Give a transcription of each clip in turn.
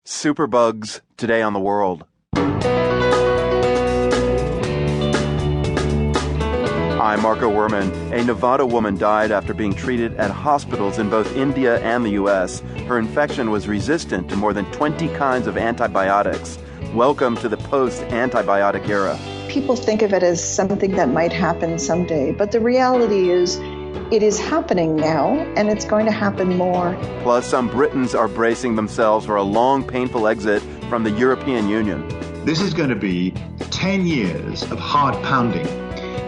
Superbugs today on the world. I'm Marco Werman. A Nevada woman died after being treated at hospitals in both India and the U.S. Her infection was resistant to more than 20 kinds of antibiotics. Welcome to the post-antibiotic era. People think of it as something that might happen someday, but the reality is it is happening now, and it's going to happen more. Plus, some Britons are bracing themselves for a long, painful exit from the European Union. This is going to be 10 years of hard pounding.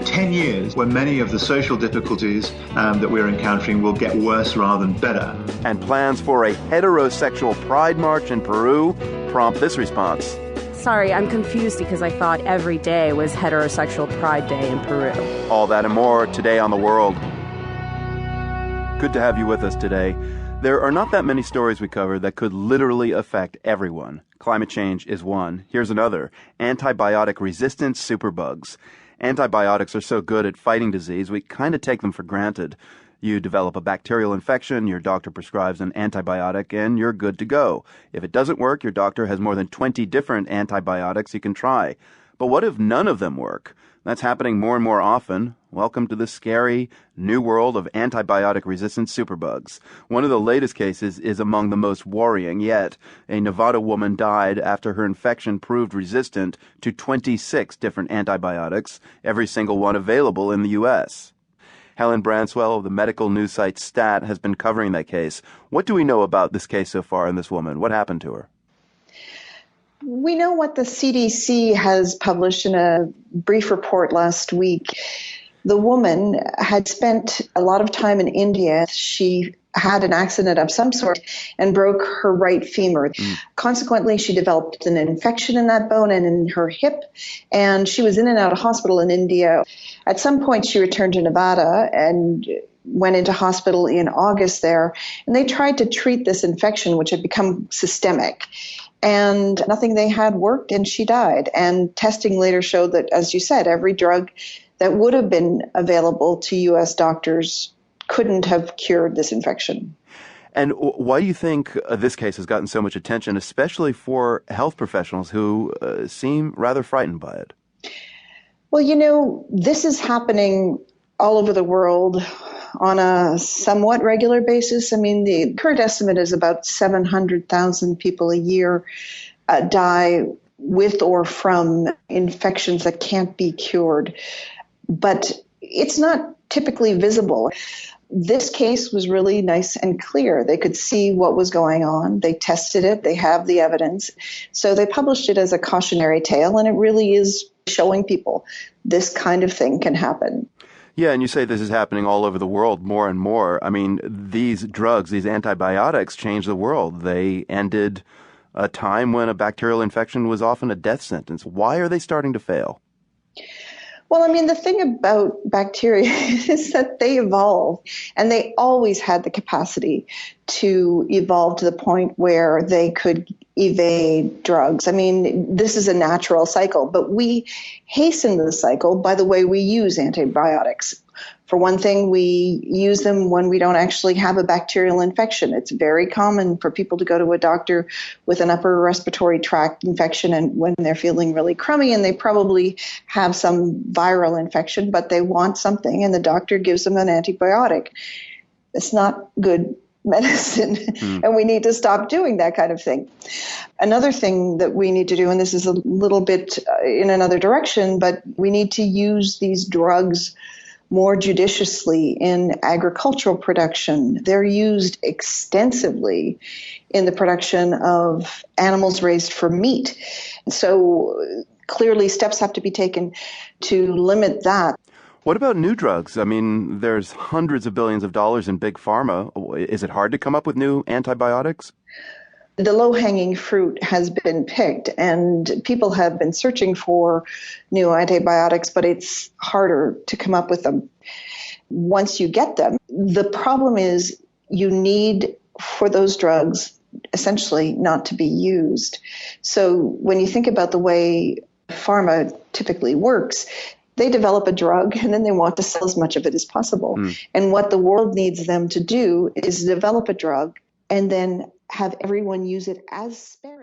10 years where many of the social difficulties that we're encountering will get worse rather than better. And plans for a heterosexual pride march in Peru prompt this response. Sorry, I'm confused because I thought every day was Heterosexual Pride Day in Peru. All that and more today on The World. Good to have you with us today. There are not that many stories we cover that could literally affect everyone. Climate change is one. Here's another. Antibiotic-resistant superbugs. Antibiotics are so good at fighting disease, we kind of take them for granted. You develop a bacterial infection, your doctor prescribes an antibiotic, and you're good to go. If it doesn't work, your doctor has more than 20 different antibiotics you can try. But what if none of them work? That's happening more and more often. Welcome to the scary new world of antibiotic-resistant superbugs. One of the latest cases is among the most worrying yet. A Nevada woman died after her infection proved resistant to 26 different antibiotics, every single one available in the U.S. Helen Branswell of the medical news site Stat has been covering that case. What do we know about this case so far and this woman? What happened to her? We know what the CDC has published in a brief report last week. The woman had spent a lot of time in India. She had an accident of some sort and broke her right femur. Consequently, she developed an infection in that bone and in her hip, and she was in and out of hospital in India. At some point, she returned to Nevada and went into hospital in August there, and they tried to treat this infection, which had become systemic. And nothing they had worked, and she died. And testing later showed that, as you said, every drug that would have been available to U.S. doctors couldn't have cured this infection. And why do you think this case has gotten so much attention, especially for health professionals who seem rather frightened by it? Well, this is happening all over the world on a somewhat regular basis. I mean, the current estimate is about 700,000 people a year die with or from infections that can't be cured. But it's not typically visible. This case was really nice and clear. They could see what was going on. They tested it. They have the evidence. So they published it as a cautionary tale, and it really is showing people this kind of thing can happen. Yeah, and you say this is happening all over the world more and more. I mean, these drugs, these antibiotics changed the world. They ended a time when a bacterial infection was often a death sentence. Why are they starting to fail? Well, I mean, the thing about bacteria is that they evolve, and they always had the capacity to evolve to the point where they could evade drugs. I mean, this is a natural cycle, but we hasten the cycle by the way we use antibiotics. For one thing, we use them when we don't actually have a bacterial infection. It's very common for people to go to a doctor with an upper respiratory tract infection and when they're feeling really crummy and they probably have some viral infection, but they want something and the doctor gives them an antibiotic. It's not good medicine, and we need to stop doing that kind of thing. Another thing that we need to do, and this is a little bit in another direction, but we need to use these drugs more judiciously in agricultural production. They're used extensively in the production of animals raised for meat. So clearly steps have to be taken to limit that. What about new drugs? I mean, there's hundreds of billions of dollars in big pharma. Is it hard to come up with new antibiotics? The low-hanging fruit has been picked, and people have been searching for new antibiotics, but it's harder to come up with them. Once you get them, the problem is you need for those drugs essentially not to be used. So when you think about the way pharma typically works, they develop a drug and then they want to sell as much of it as possible. And what the world needs them to do is develop a drug and then have everyone use it as sparingly.